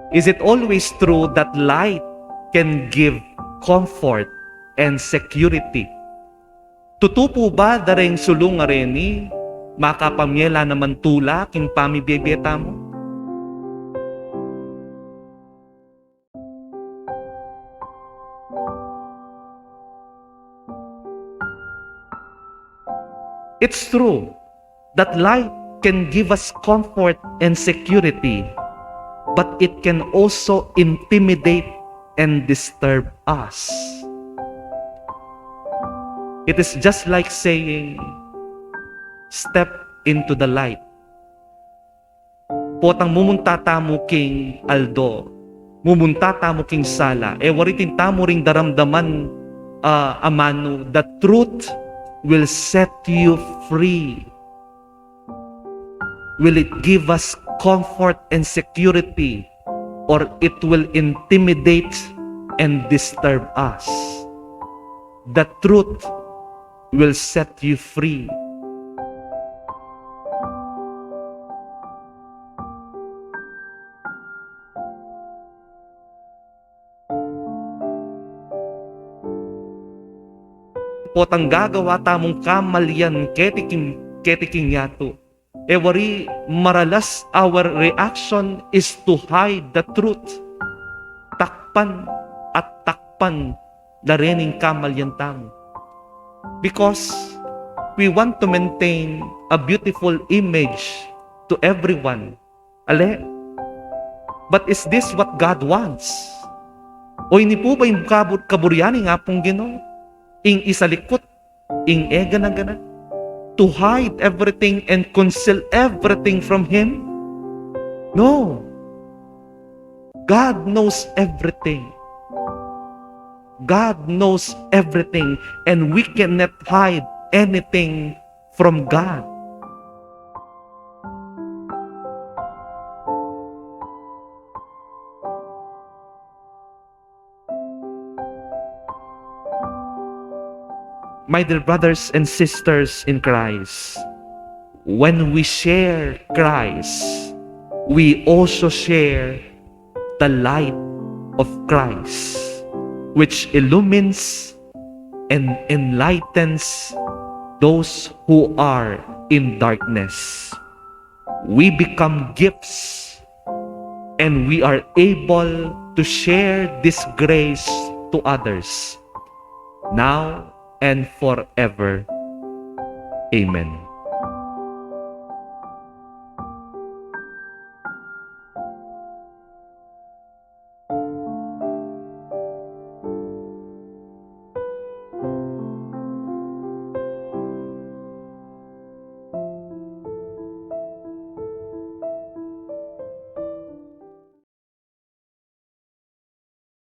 Is it always true that light can give comfort and security? Totoo po ba dareng sulong areni, makapamyela naman tula king pamibiyebeta mo? It's true that light can give us comfort and security, but it can also intimidate and disturb us. It is just like saying, step into the light. Potang mumunta tamo king Aldo, mumunta tamo king Sala, waritin tamo ring daramdaman amano, the truth will set you free. Will it give us comfort and security, or it will intimidate and disturb us? The truth will set you free. Potang gagawa tamong kamalyan ketiking yato. Wari maralas our reaction is to hide the truth. Takpan at takpan larening kamalyan tamo. Because we want to maintain a beautiful image to everyone. Ale? But is this what God wants? O hindi po ba yung kaburyaning Apong Ginoo? Ing isalikot, ing gana-gana? To hide everything and conceal everything from Him? No. God knows everything. God knows everything, and we cannot hide anything from God. My dear brothers and sisters in Christ, when we share Christ, we also share the light of Christ, which illumines and enlightens those who are in darkness. We become gifts, and we are able to share this grace to others, now and forever. Amen.